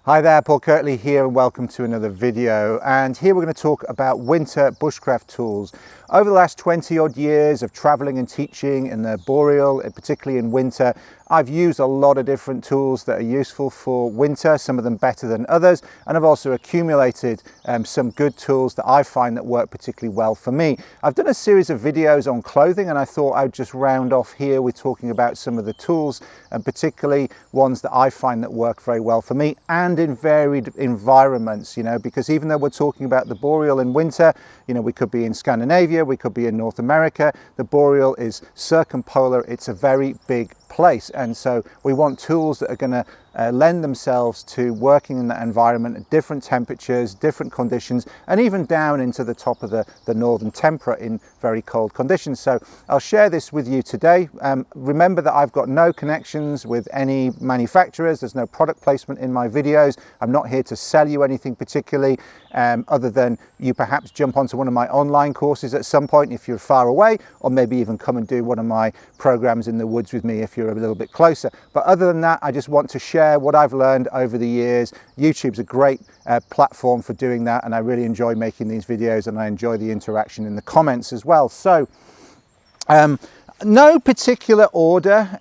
Hi there, Paul Kirtley here and welcome to another video. And here we're going to talk about winter bushcraft tools. Over the last 20 odd years of traveling and teaching in the Boreal, particularly in winter, I've used a lot of different tools that are useful for winter, some of them better than others, and I've also accumulated some good tools that I find that work particularly well for me. I've done a series of videos on clothing and I thought I'd just round off here with talking about some of the tools, and particularly ones that I find that work very well for me and in varied environments, because even though we're talking about the Boreal in winter, we could be in Scandinavia, we could be in North America. The Boreal is circumpolar, it's a very big place, and so we want tools that are going to lend themselves to working in that environment at different temperatures, different conditions, and even down into the top of the northern temperate in very cold conditions. So I'll share this with you today. Remember that I've got no connections with any manufacturers, there's no product placement in my videos. I'm not here to sell you anything particularly, other than you perhaps jump onto one of my online courses at some point if you're far away, or maybe even come and do one of my programs in the woods with me if you're a little bit closer. But other than that, I just want to share what I've learned over the years. YouTube's a great platform for doing that, and I really enjoy making these videos, and I enjoy the interaction in the comments as well. So no particular order.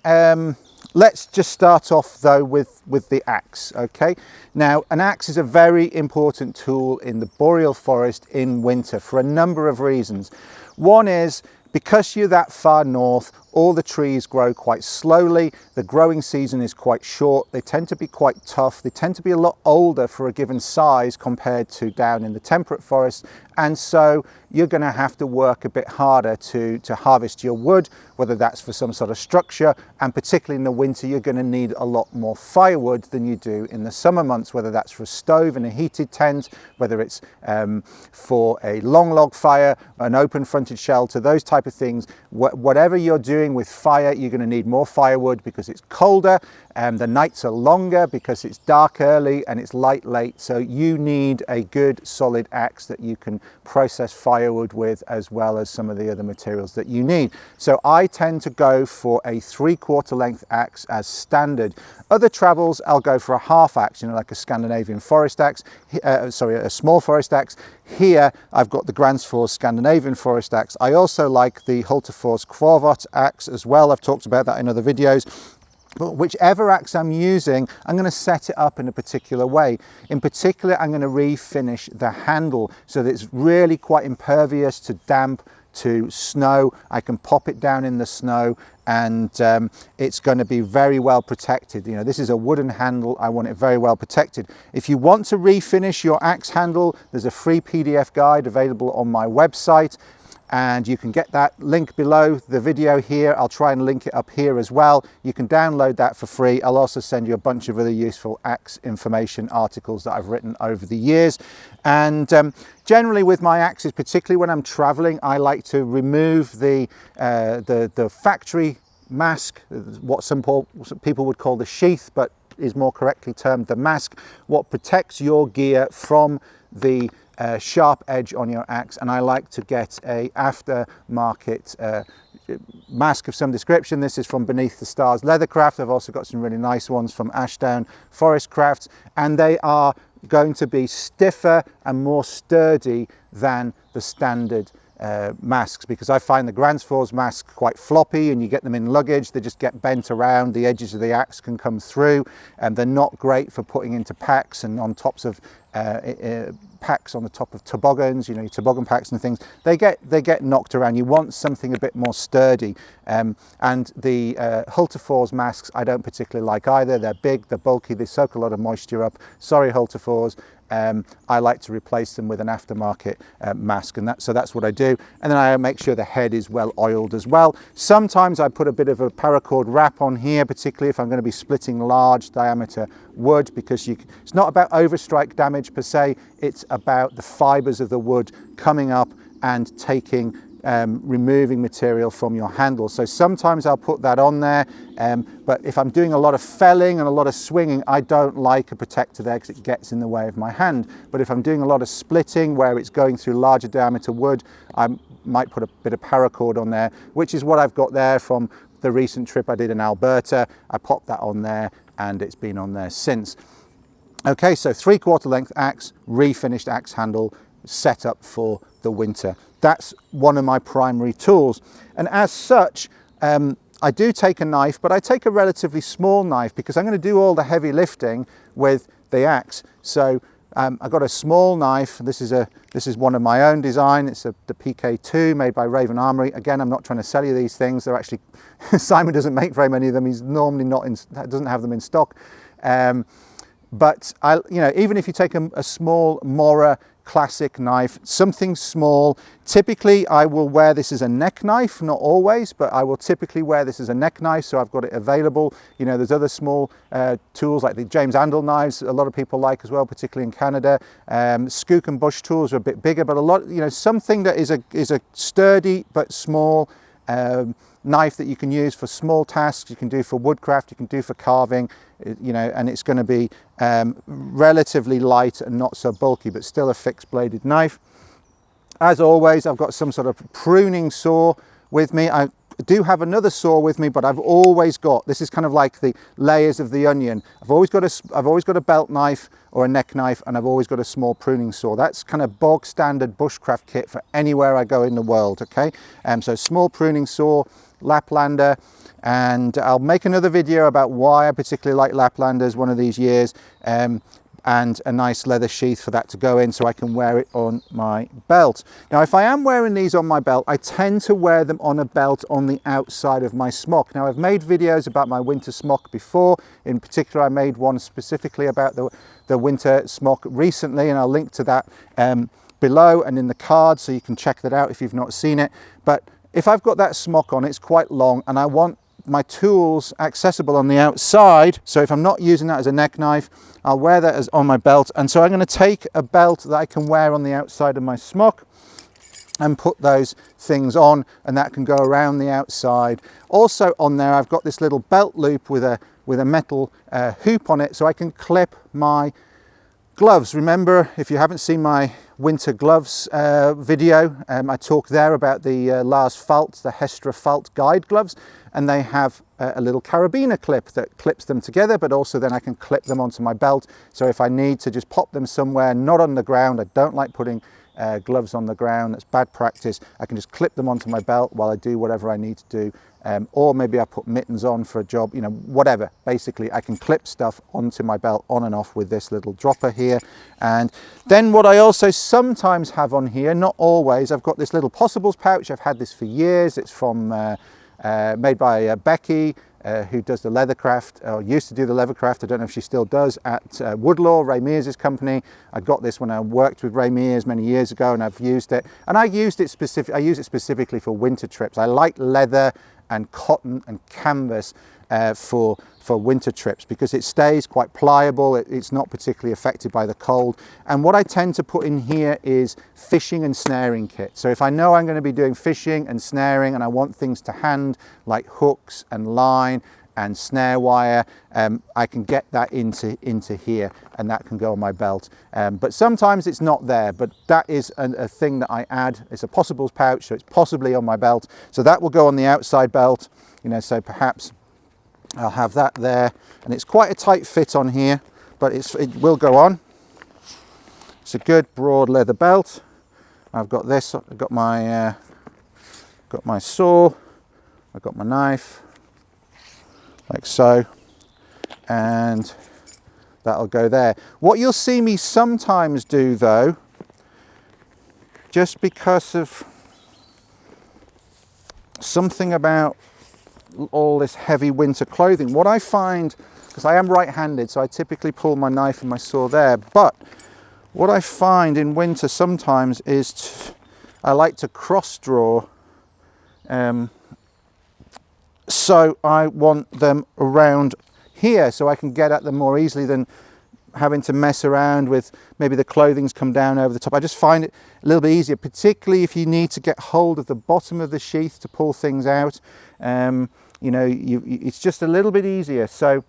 Let's just start off though with the axe. Okay, now an axe is a very important tool in the Boreal forest in winter for a number of reasons. One is because you're that far north, all the trees grow quite slowly. The growing season is quite short. They tend to be quite tough. They tend to be a lot older for a given size compared to down in the temperate forest. And so you're going to have to work a bit harder to harvest your wood, whether that's for some sort of structure. And particularly in the winter, you're going to need a lot more firewood than you do in the summer months, whether that's for a stove in a heated tent, whether it's for a long log fire, an open fronted shelter, those type of things. Whatever you're doing with fire, you're going to need more firewood because it's colder, and the nights are longer because it's dark early and it's light late. So you need a good solid axe that you can process firewood with, as well as some of the other materials that you need. So I tend to go for a 3/4 length axe as standard. Other travels, I'll go for a half axe, like a Scandinavian forest axe, a small forest axe. Here I've got the Gransfors Scandinavian forest axe. I also like the Hultafors Quorvot axe as well. I've talked about that in other videos. But whichever axe I'm using, I'm going to set it up in a particular way. In particular, I'm going to refinish the handle so that it's really quite impervious to damp, to snow. I can pop it down in the snow, and it's going to be very well protected. This is a wooden handle. I want it very well protected. If you want to refinish your axe handle, there's a free PDF guide available on my website, and you can get that link below the video here. I'll try and link it up here as well. You can download that for free. I'll also send you a bunch of other useful axe information articles that I've written over the years. And generally with my axes, particularly when I'm traveling, I like to remove the factory mask, what some people would call the sheath, but is more correctly termed the mask, what protects your gear from the sharp edge on your axe. And I like to get a aftermarket mask of some description. This is from Beneath the Stars Leathercraft. I've also got some really nice ones from Ashdown Forest Crafts, and they are going to be stiffer and more sturdy than the standard masks, because I find the Gransfors masks quite floppy, and you get them in luggage, they just get bent around, the edges of the axe can come through, and they're not great for putting into packs and on tops of packs on the top of toboggans, your toboggan packs and things. They get knocked around. You want something a bit more sturdy, and the Hultafors masks I don't particularly like either. They're big, they're bulky, they soak a lot of moisture up. Sorry, Hultafors. I like to replace them with an aftermarket mask, and so that's what I do. And then I make sure the head is well oiled as well. Sometimes I put a bit of a paracord wrap on here, particularly if I'm going to be splitting large diameter wood, because it's not about overstrike damage per se, it's about the fibers of the wood coming up and taking removing material from your handle. So sometimes I'll put that on there, but if I'm doing a lot of felling and a lot of swinging, I don't like a protector there because it gets in the way of my hand. But if I'm doing a lot of splitting where it's going through larger diameter wood, I might put a bit of paracord on there, which is what I've got there from the recent trip I did in Alberta. I popped that on there and it's been on there since. Okay, so 3/4 length axe, refinished axe handle, set up for the winter. That's one of my primary tools. And as such, I do take a knife, but I take a relatively small knife because I'm going to do all the heavy lifting with the axe. So I've got a small knife. This is one of my own design. It's the PK2 made by Raven Armory. Again, I'm not trying to sell you these things. They're actually Simon doesn't make very many of them. He's normally doesn't have them in stock. But even if you take a small Mora classic knife, something small, typically I will wear this as a neck knife, not always, but I will typically wear this as a neck knife, so I've got it available. You know, there's other small tools like the James Andel knives a lot of people like as well, particularly in Canada. Skook and Bush tools are a bit bigger, but a lot, something that is a sturdy but small knife that you can use for small tasks, you can do for woodcraft, you can do for carving, and it's going to be relatively light and not so bulky, but still a fixed bladed knife. As always, I've got some sort of pruning saw with me. I do have another saw with me, but I've always got, this is kind of like the layers of the onion. I've always got a belt knife or a neck knife, and I've always got a small pruning saw. That's kind of bog standard bushcraft kit for anywhere I go in the world, okay? So small pruning saw, Laplander, and I'll make another video about why I particularly like Laplanders one of these years, and a nice leather sheath for that to go in so I can wear it on my belt. Now, if I am wearing these on my belt, I tend to wear them on a belt on the outside of my smock. Now, I've made videos about my winter smock before. In particular, I made one specifically about the winter smock recently, and I'll link to that below and in the card, so you can check that out if you've not seen it. But if I've got that smock on, it's quite long, and I want my tools accessible on the outside. So if I'm not using that as a neck knife, I'll wear that as on my belt. And so I'm going to take a belt that I can wear on the outside of my smock and put those things on, and that can go around the outside. Also on there, I've got this little belt loop with a metal hoop on it, so I can clip my gloves. Remember, if you haven't seen my winter gloves video, I talk there about the Lars Falt, the Hestra Falt guide gloves, and they have a little carabiner clip that clips them together, but also then I can clip them onto my belt. So if I need to just pop them somewhere, not on the ground, I don't like putting gloves on the ground, that's bad practice. I can just clip them onto my belt while I do whatever I need to do. Or maybe I put mittens on for a job, whatever. Basically, I can clip stuff onto my belt on and off with this little dropper here. And then what I also sometimes have on here, not always, I've got this little possibles pouch. I've had this for years. It's from made by Becky, who does the leathercraft, or used to do the leathercraft. I don't know if she still does, at Woodlaw, Ray Mears' company. I got this when I worked with Ray Mears many years ago, and I've used it. And I use it specifically for winter trips. I like leather and cotton and canvas for winter trips because it stays quite pliable. It's not particularly affected by the cold. And what I tend to put in here is fishing and snaring kit. So if I know I'm going to be doing fishing and snaring and I want things to hand like hooks and line and snare wire, I can get that into here, and that can go on my belt. But sometimes it's not there, but that is a thing that I add. It's a possibles pouch, so it's possibly on my belt. So that will go on the outside belt, so perhaps I'll have that there. And it's quite a tight fit on here, but it will go on. It's a good broad leather belt. I've got this, I've got my saw, I've got my knife, like so, and that'll go there. What you'll see me sometimes do though, just because of something about all this heavy winter clothing, what I find, because I am right-handed, so I typically pull my knife and my saw there, but what I find in winter sometimes is I like to cross draw, so I want them around here so I can get at them more easily than having to mess around with maybe the clothing's come down over the top. I just find it a little bit easier, particularly if you need to get hold of the bottom of the sheath to pull things out. It's just a little bit easier. So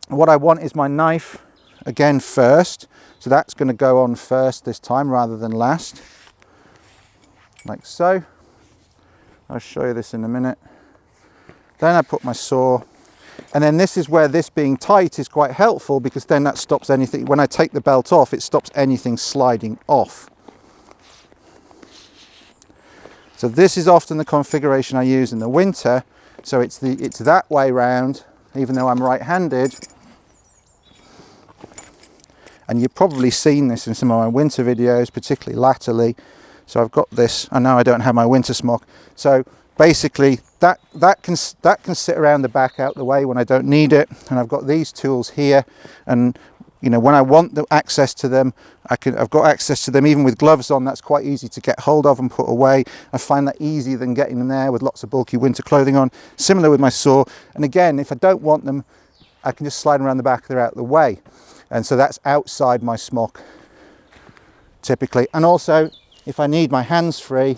what I want is my knife again first. So that's going to go on first this time rather than last, like so. I'll show you this in a minute. Then I put my saw. And then this is where this being tight is quite helpful, because then that stops anything, when I take the belt off, it stops anything sliding off. So this is often the configuration I use in the winter. So it's that way round, even though I'm right-handed. And you've probably seen this in some of my winter videos, particularly latterly. So I've got this, I know I don't have my winter smock. So basically that can sit around the back out the way when I don't need it. And I've got these tools here, and you know, when I want the access to them, I've got access to them even with gloves on. That's quite easy to get hold of and put away. I find that easier than getting them there with lots of bulky winter clothing on. Similar with my saw. And again, if I don't want them, I can just slide them around the back, they're out the way. And so that's outside my smock typically. And also, if I need my hands free,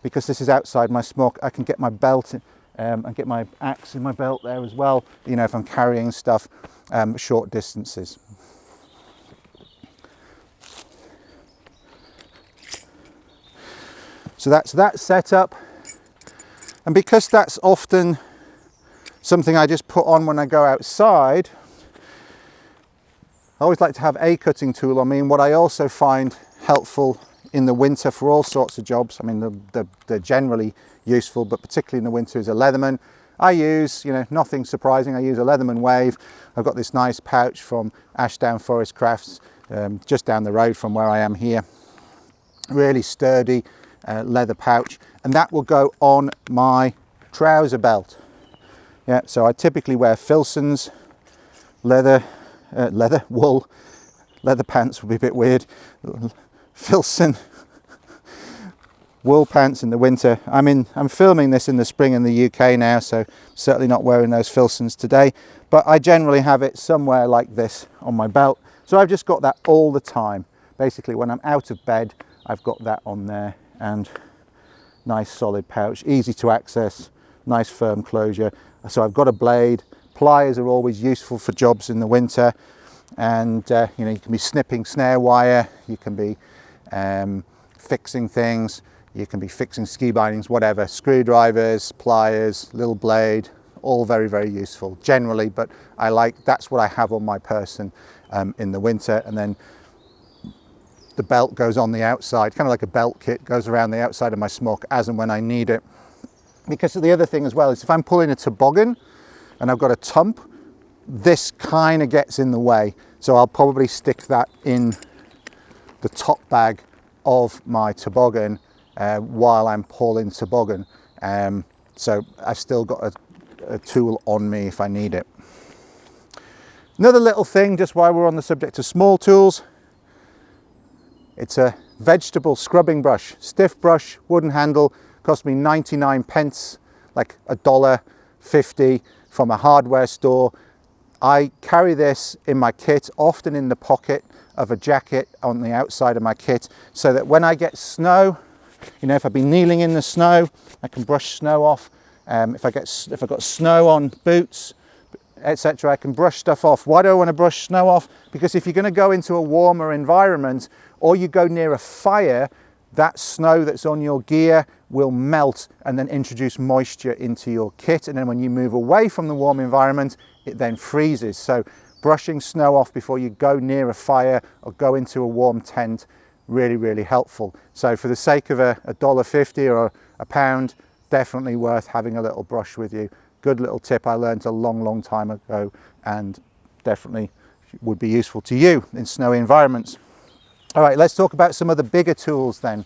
because this is outside my smock, I can get my belt and get my axe in my belt there as well, you know, if I'm carrying stuff short distances. So that's that setup. And because that's often something I just put on when I go outside, I always like to have a cutting tool on me. And what I also find helpful in the winter for all sorts of jobs, I mean, they're generally useful, but particularly in the winter, is a Leatherman. I use, you know, nothing surprising, I use a Leatherman Wave. I've got this nice pouch from Ashdown Forest Crafts, just down the road from where I am here. Really sturdy leather pouch, and that will go on my trouser belt. Yeah, so I typically wear Filson's wool. Leather pants would be a bit weird. Filson wool pants in the winter. I'm filming this in the spring in the UK now, so certainly not wearing those Filsons today, but I generally have it somewhere like this on my belt. So I've just got that all the time. Basically, when I'm out of bed, I've got that on there, and nice solid pouch, easy to access, nice firm closure. So I've got a blade. Pliers are always useful for jobs in the winter, and you know, you can be snipping snare wire, you can be fixing things, you can be fixing ski bindings, whatever. Screwdrivers, pliers, little blade, all very, very useful generally, but that's what I have on my person in the winter. And then the belt goes on the outside, kind of like a belt kit, goes around the outside of my smock as and when I need it. Because the other thing as well is if I'm pulling a toboggan and I've got a tump, this kind of gets in the way. So I'll probably stick that in the top bag of my toboggan while I'm pulling toboggan. So I've still got a tool on me if I need it. Another little thing, just while we're on the subject of small tools, it's a vegetable scrubbing brush, stiff brush, wooden handle, cost me 99 pence, like $1.50 from a hardware store. I carry this in my kit, often in the pocket of a jacket on the outside of my kit, so that when I get snow, you know, if I've been kneeling in the snow, I can brush snow off. If I've got snow on boots, etc., I can brush stuff off. Why do I want to brush snow off? Because if you're going to go into a warmer environment or you go near a fire, that snow that's on your gear will melt and then introduce moisture into your kit. And then when you move away from the warm environment, it then freezes. So brushing snow off before you go near a fire or go into a warm tent, really, really helpful. So for the sake of $1.50 or £1, definitely worth having a little brush with you. Good little tip I learned a long, long time ago, and definitely would be useful to you in snowy environments. All right, let's talk about some of the bigger tools then.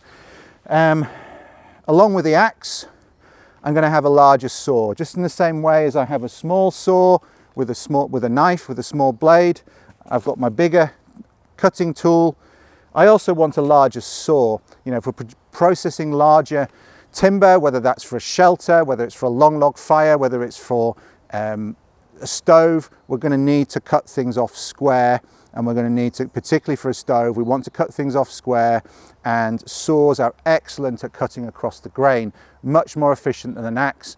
Along with the axe, I'm going to have a larger saw, just in the same way as I have a small saw with a knife with a small blade. I've got my bigger cutting tool. I also want a larger saw, you know, for processing larger timber, whether that's for a shelter, whether it's for a long log fire, whether it's for a stove. We're going to need to cut things off square, and we're going to need to, particularly for a stove, we want to cut things off square and saws are excellent at cutting across the grain, much more efficient than an axe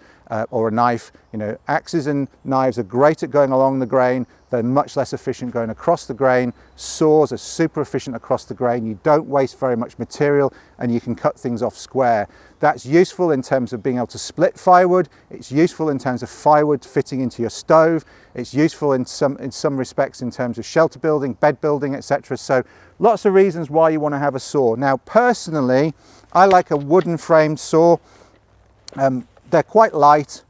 or a knife. You know, axes and knives are great at going along the grain. They're much less efficient going across the grain. Saws are super efficient across the grain. You don't waste very much material and you can cut things off square. That's useful in terms of being able to split firewood. It's useful in terms of firewood fitting into your stove. It's useful in some respects in terms of shelter building, bed building, etc. So lots of reasons why you want to have a saw. Now personally, I like a wooden framed saw. They're quite light,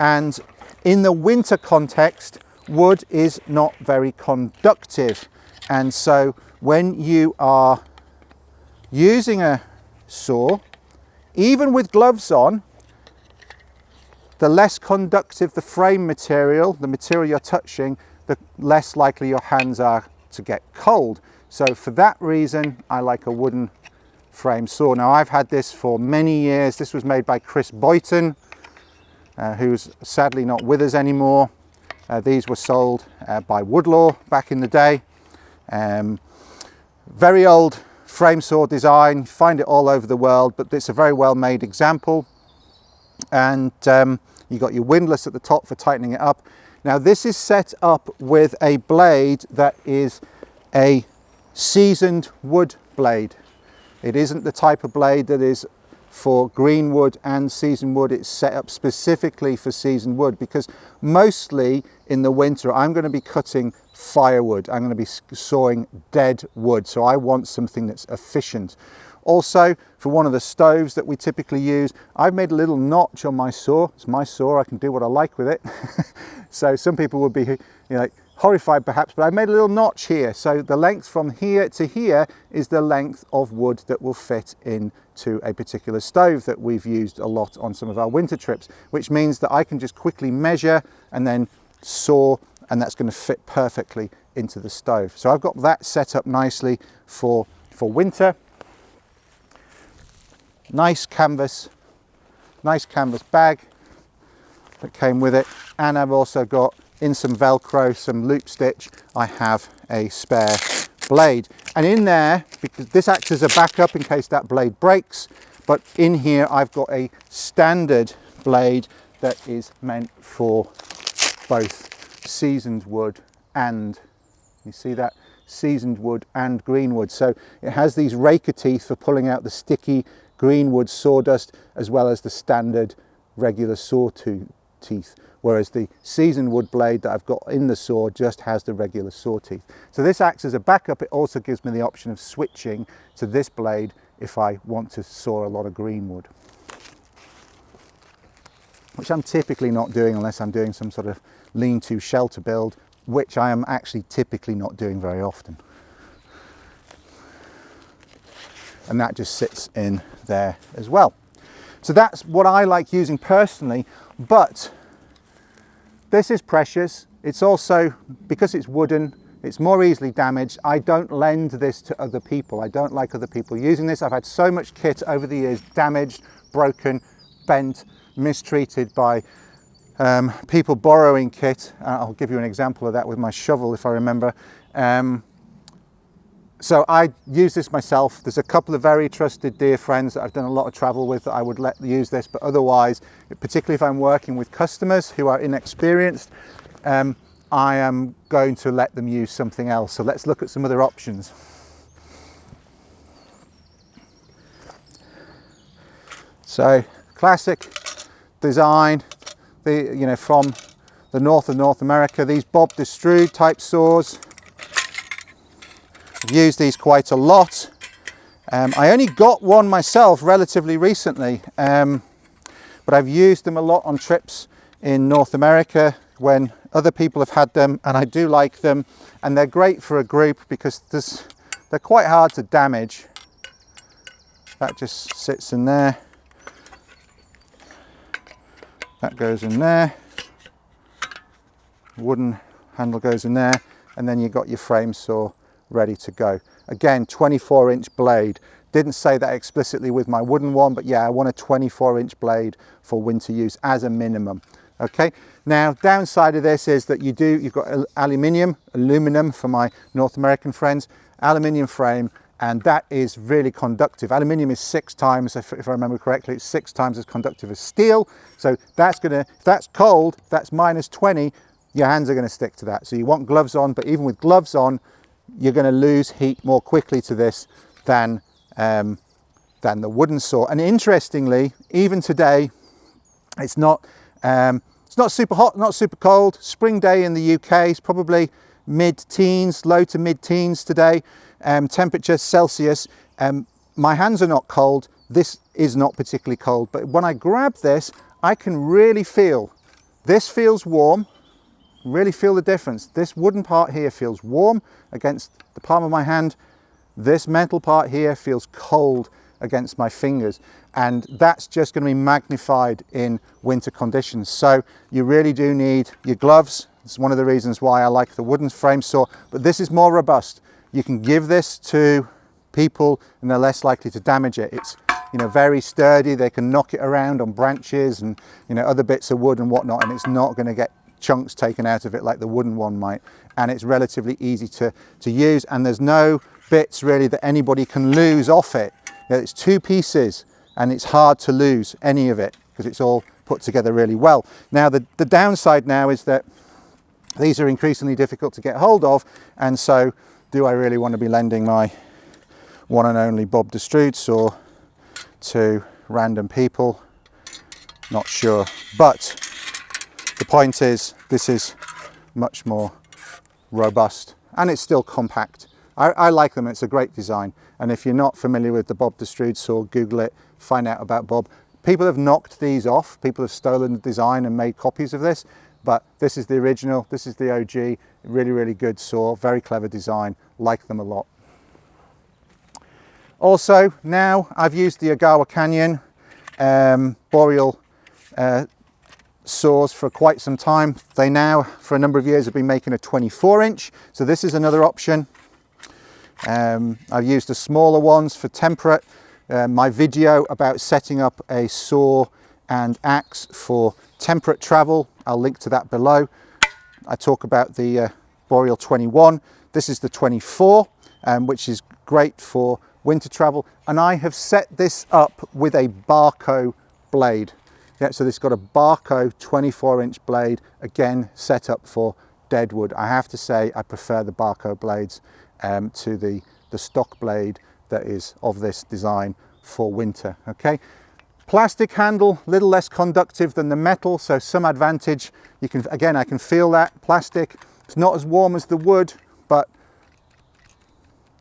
and in the winter context, wood is not very conductive, and so when you are using a saw, even with gloves on, the less conductive the frame material, the material you're touching, the less likely your hands are to get cold. So for that reason, I like a wooden frame saw. Now I've had this for many years. This was made by Chris Boyton, who's sadly not with us anymore. These were sold by Woodlaw back in the day. Very old frame saw design, find it all over the world, but it's a very well made example. And you got your windlass at the top for tightening it up. Now this is set up with a blade that is a seasoned wood blade. It isn't the type of blade that is for green wood and seasoned wood. It's set up specifically for seasoned wood because mostly in the winter I'm going to be cutting firewood. I'm going to be sawing dead wood, so I want something that's efficient. Also, for one of the stoves that we typically use, I've made a little notch on my saw. It's my saw, I can do what I like with it. So some people would be, you know, horrified perhaps, but I've made a little notch here. So the length from here to here is the length of wood that will fit into a particular stove that we've used a lot on some of our winter trips, which means that I can just quickly measure and then saw, and that's going to fit perfectly into the stove. So I've got that set up nicely for winter. Nice canvas bag that came with it, and I've also got, in some Velcro, some loop stitch, I have a spare blade. And in there, because this acts as a backup in case that blade breaks, but in here I've got a standard blade that is meant for both seasoned wood and, you see that, seasoned wood and green wood. So it has these raker teeth for pulling out the sticky green wood sawdust, as well as the standard regular saw teeth, whereas the seasoned wood blade that I've got in the saw just has the regular saw teeth. So this acts as a backup. It also gives me the option of switching to this blade if I want to saw a lot of green wood, which I'm typically not doing unless I'm doing some sort of lean-to shelter build, which I am actually typically not doing very often. And that just sits in there as well. So that's what I like using personally, but this is precious. It's also, because it's wooden, it's more easily damaged. I don't lend this to other people. I don't like other people using this. I've had so much kit over the years damaged, broken, bent, mistreated by people borrowing kit. I'll give you an example of that with my shovel if I remember. So I use this myself. There's a couple of very trusted dear friends that I've done a lot of travel with that I would let use this, but otherwise, particularly if I'm working with customers who are inexperienced, I am going to let them use something else. So let's look at some other options. So classic design, from the north of North America, these Bob Destrude type saws. I've used these quite a lot. I only got one myself relatively recently, but I've used them a lot on trips in North America when other people have had them, and I do like them, and they're great for a group because they're quite hard to damage. That just sits in there. That goes in there. Wooden handle goes in there, and then you've got your frame saw ready to go. Again, 24-inch blade. Didn't say that explicitly with my wooden one, but yeah, I want a 24-inch blade for winter use as a minimum. Okay, now downside of this is that you've got aluminum for my North American friends, aluminum frame. and that is really conductive. Aluminium is 6 times, if I remember correctly, it's 6 times as conductive as steel. So that's gonna, if that's cold, if that's -20, your hands are gonna stick to that. So you want gloves on, but even with gloves on, you're gonna lose heat more quickly to this than the wooden saw. And interestingly, even today, it's not super hot, not super cold. Spring day in the UK is probably mid-teens, low to mid-teens today. Temperature Celsius. My hands are not cold. This is not particularly cold, but when I grab this, I can really feel, this feels warm, really feel the difference. This wooden part here feels warm against the palm of my hand. This metal part here feels cold against my fingers, and that's just going to be magnified in winter conditions. So you really do need your gloves. It's one of the reasons why I like the wooden frame saw, but this is more robust. You can give this to people and they're less likely to damage it. It's, you know, very sturdy. They can knock it around on branches and, you know, other bits of wood and whatnot, and it's not going to get chunks taken out of it like the wooden one might. And it's relatively easy to use, and there's no bits really that anybody can lose off it. You know, it's 2 pieces and it's hard to lose any of it because it's all put together really well. Now the downside now is that these are increasingly difficult to get hold of, and so do I really want to be lending my one and only Bob de Strood saw to random people? Not sure, but the point is this is much more robust and it's still compact. I like them. It's a great design, and if you're not familiar with the Bob de Strood saw, Google it, find out about Bob. People have knocked these off, people have stolen the design and made copies of this, but this is the original, this is the OG. Really, really good saw, very clever design, like them a lot. Also, now I've used the Ogawa Canyon Boreal saws for quite some time. They now, for a number of years, have been making a 24-inch, so this is another option. I've used the smaller ones for temperate. My video about setting up a saw and axe for temperate travel, I'll link to that below. I talk about the Boreal 21. This is the 24, which is great for winter travel. And I have set this up with a Barco blade. Yeah, so this has got a Barco 24-inch blade, again, set up for deadwood. I have to say I prefer the Barco blades to the stock blade that is of this design for winter. Okay, plastic handle, a little less conductive than the metal, so some advantage. You can, again, I can feel that plastic. It's not as warm as the wood, but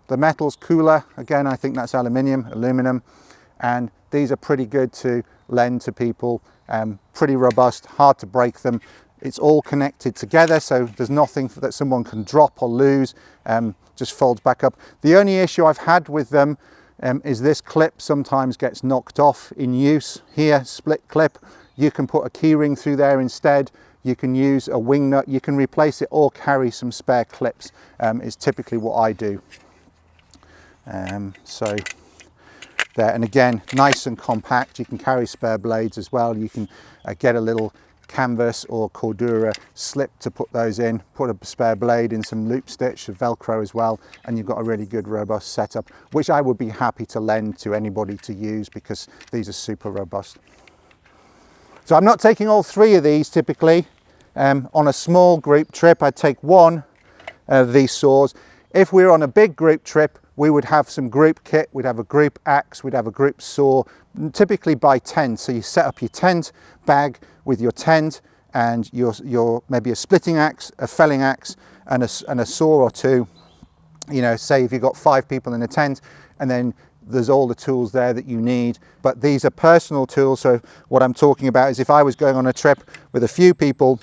the metal's cooler. Again, I think that's aluminum, and these are pretty good to lend to people. Pretty robust, hard to break them. It's all connected together, so there's nothing that someone can drop or lose. Just folds back up. The only issue I've had with them is this clip sometimes gets knocked off in use. Here, split clip, you can put a key ring through there instead. You can use a wing nut, you can replace it or carry some spare clips, is typically what I do. So there, and again, nice and compact. You can carry spare blades as well. You can get a little canvas or Cordura slip to put those in, put a spare blade in some loop stitch, Velcro as well, and you've got a really good robust setup, which I would be happy to lend to anybody to use because these are super robust. So I'm not taking all 3 of these typically. On a small group trip, I'd take one of these saws. If we're on a big group trip, we would have some group kit. We'd have a group axe, we'd have a group saw, typically by tent. So you set up your tent bag with your tent and your maybe a splitting axe, a felling axe, and a saw or 2. You know, say if you've got 5 people in a tent, and then there's all the tools there that you need. But these are personal tools. So what I'm talking about is if I was going on a trip with a few people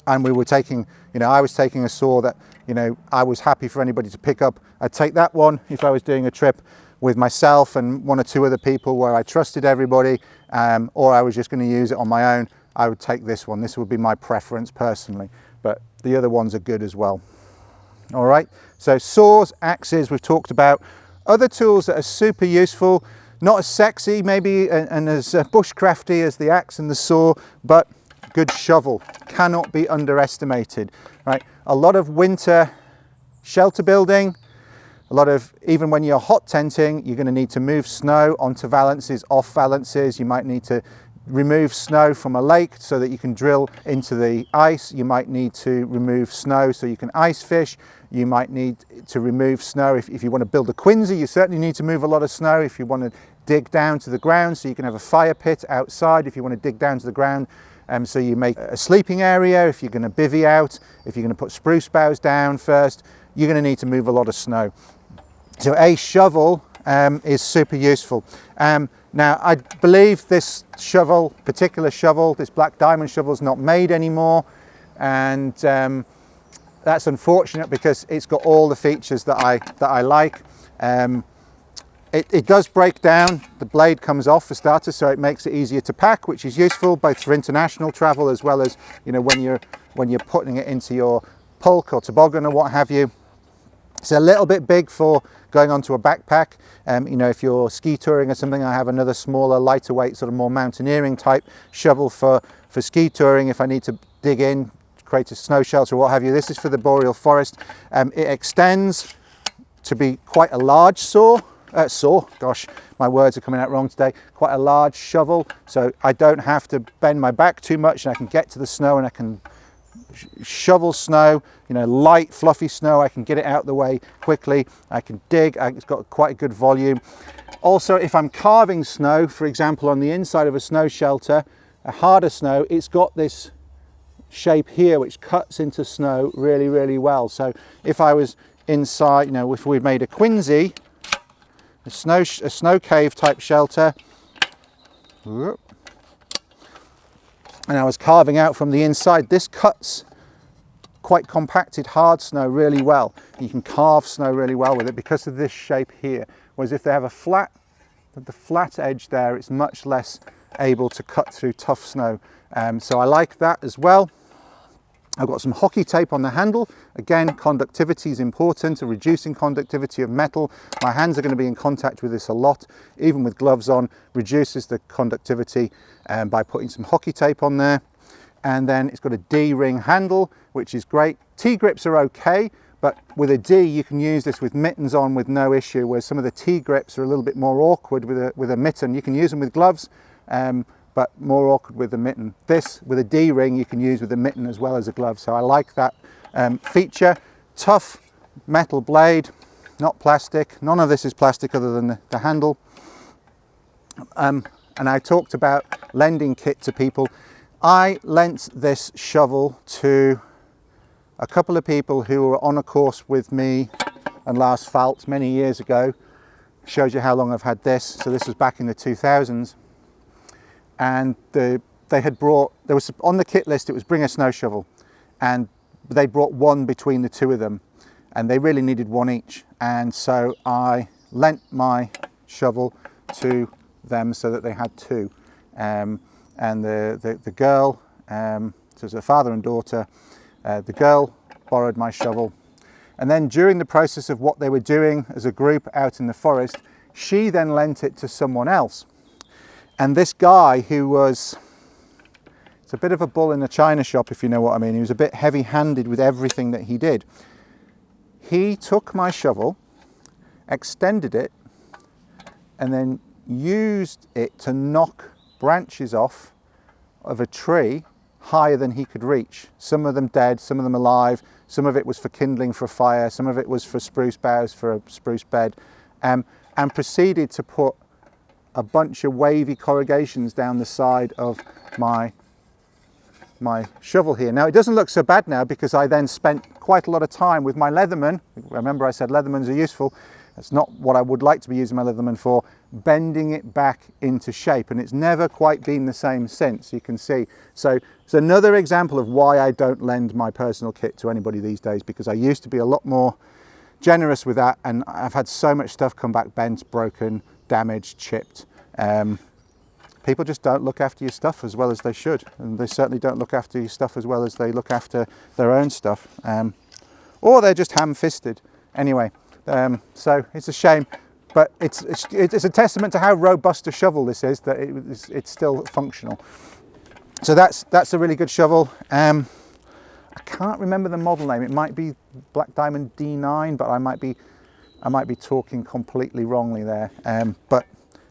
and we were taking, you know, I was taking a saw that, you know, I was happy for anybody to pick up, I'd take that one. If I was doing a trip with myself and 1 or 2 other people where I trusted everybody, or I was just going to use it on my own, I would take this one. This would be my preference personally, but the other ones are good as well. All right, so saws, axes, we've talked about. Other tools that are super useful, not as sexy maybe and as bushcrafty as the axe and the saw, but good shovel, cannot be underestimated, right? A lot of winter shelter building, a even when you're hot tenting, you're going to need to move snow onto valances, off valances. You might need to remove snow from a lake so that you can drill into the ice. You might need to remove snow so you can ice fish. You might need to remove snow if you want to build a quinzhee. You certainly need to move a lot of snow if you want to dig down to the ground so you can have a fire pit outside. If you want to dig down to the ground, so you make a sleeping area. If you're going to bivvy out, if you're going to put spruce boughs down first, you're going to need to move a lot of snow. So a shovel is super useful. Now I believe this particular shovel, this black diamond shovel, is not made anymore, and that's unfortunate because it's got all the features that I like. It does break down, the blade comes off for starters, so it makes it easier to pack, which is useful both for international travel as well as, you know, when you're putting it into your pulk or toboggan or what have you. It's a little bit big for going onto a backpack. You know, if you're ski touring or something, I have another smaller, lighter weight, sort of more mountaineering type shovel for ski touring if I need to dig in, create a snow shelter or what have you. This is for the boreal forest. It extends to be quite a large gosh, my words are coming out wrong today. Quite a large shovel, so I don't have to bend my back too much, and I can get to the snow and I can shovel snow, you know, light fluffy snow. I can get it out the way quickly. I can dig. It's got quite a good volume. Also, if I'm carving snow, for example, on the inside of a snow shelter, a harder snow, it's got this shape here which cuts into snow really, really well. So if I was inside, you know, if we'd made a quinzhee, a snow cave type shelter, and I was carving out from the inside, this cuts quite compacted hard snow really well. You can carve snow really well with it because of this shape here. Whereas if they have the flat edge there, it's much less able to cut through tough snow. So I like that as well. I've got some hockey tape on the handle. Again, conductivity is important, reducing conductivity of metal. My hands are going to be in contact with this a lot, even with gloves on, reduces the conductivity by putting some hockey tape on there. And then it's got a D-ring handle, which is great. T-grips are okay, but with a D you can use this with mittens on with no issue, whereas some of the T-grips are a little bit more awkward with a mitten. You can use them with gloves, but more awkward with a mitten. This, with a D-ring, you can use with a mitten as well as a glove, so I like that feature. Tough metal blade, not plastic. None of this is plastic other than the handle. And I talked about lending kit to people. I lent this shovel to a couple of people who were on a course with me and Lars Falt many years ago. Shows you how long I've had this. So this was back in the 2000s. And they had brought, there was on the kit list, it was bring a snow shovel, and they brought one between the two of them, and they really needed one each. And so I lent my shovel to them so that they had two. And the girl, so it was a father and daughter, the girl borrowed my shovel. And then during the process of what they were doing as a group out in the forest, she then lent it to someone else. And this guy, who was, it's a bit of a bull in a china shop, if you know what I mean. He was a bit heavy-handed with everything that he did. He took my shovel, extended it, and then used it to knock branches off of a tree higher than he could reach. Some of them dead, some of them alive. Some of it was for kindling for a fire. Some of it was for spruce boughs for a spruce bed. And proceeded to put a bunch of wavy corrugations down the side of my shovel here. Now it doesn't look so bad now because I then spent quite a lot of time with my Leatherman. Remember I said Leathermans are useful. That's not what I would like to be using my Leatherman for. Bending it back into shape, and it's never quite been the same since, you can see. So it's another example of why I don't lend my personal kit to anybody these days, because I used to be a lot more generous with that, and I've had so much stuff come back bent, broken, damaged, chipped. People just don't look after your stuff as well as they should, and they certainly don't look after your stuff as well as they look after their own stuff, or they're just ham-fisted. Anyway, so it's a shame, but it's a testament to how robust a shovel this is, that it's still functional. So that's a really good shovel. I can't remember the model name. It might be Black Diamond D9, but I I might be talking completely wrongly there, but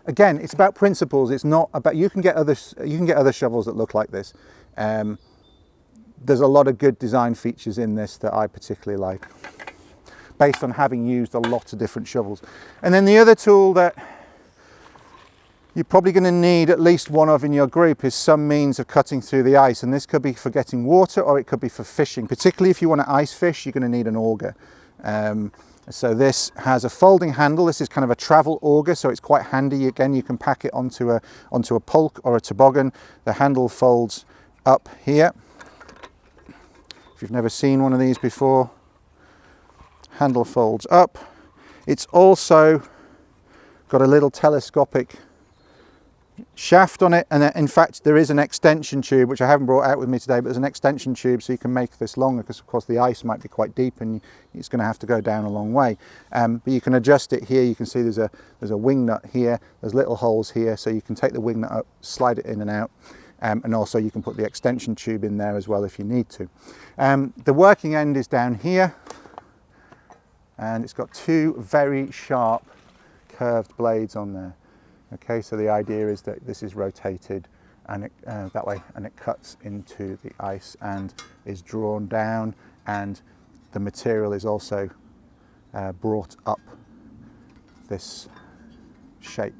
again, it's about principles. It's not about, you can get other shovels that look like this. There's a lot of good design features in this that I particularly like, based on having used a lot of different shovels. And then the other tool that you're probably going to need at least one of in your group is some means of cutting through the ice, and this could be for getting water or it could be for fishing. Particularly if you want to ice fish, you're going to need an auger. So this has a folding handle. This is kind of a travel auger, so it's quite handy. Again, you can pack it onto a pulk or a toboggan. The handle folds up here. If you've never seen one of these before, handle folds up. It's also got a little telescopic shaft on it, and in fact there is an extension tube, which I haven't brought out with me today, but there's an extension tube so you can make this longer, because of course the ice might be quite deep and it's going to have to go down a long way. But you can adjust it here. You can see there's a wing nut here, there's little holes here, so you can take the wing nut up, slide it in and out, and also you can put the extension tube in there as well if you need to. The working end is down here, and it's got two very sharp curved blades on there. Okay, so the idea is that this is rotated and that way, and it cuts into the ice and is drawn down, and the material is also brought up this shape,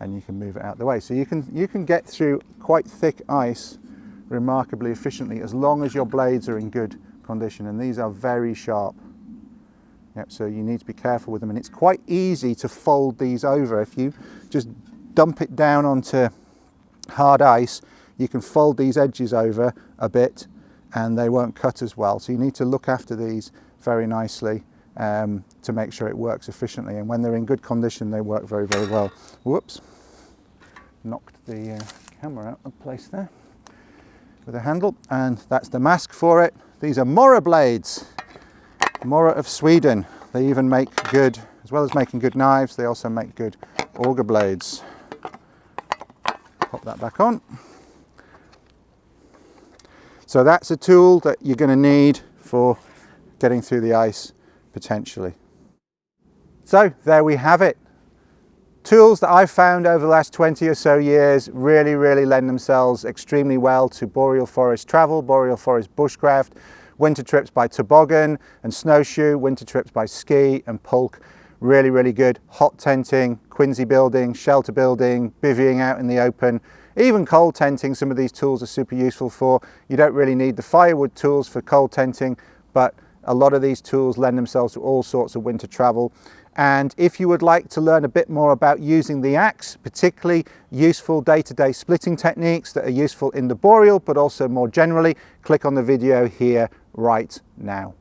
and you can move it out the way. So you can get through quite thick ice remarkably efficiently as long as your blades are in good condition, and these are very sharp. Yep, so you need to be careful with them, and it's quite easy to fold these over. If you just dump it down onto hard ice, you can fold these edges over a bit and they won't cut as well. So you need to look after these very nicely to make sure it works efficiently, and when they're in good condition they work very, very well. Whoops, knocked the camera out of place there with a handle, and that's the mask for it. These are Mora blades. Mora of Sweden. They even make good, as well as making good knives, they also make good auger blades. Pop that back on. So that's a tool that you're going to need for getting through the ice potentially. So there we have it. Tools that I've found over the last 20 or so years really lend themselves extremely well to boreal forest travel, boreal forest bushcraft, winter trips by toboggan and snowshoe, winter trips by ski and pulk. Really good. Hot tenting, quinzhee building, shelter building, bivvying out in the open, even cold tenting. Some of these tools are super useful for. You don't really need the firewood tools for cold tenting, but a lot of these tools lend themselves to all sorts of winter travel. And if you would like to learn a bit more about using the axe, particularly useful day-to-day splitting techniques that are useful in the boreal, but also more generally, click on the video here right now.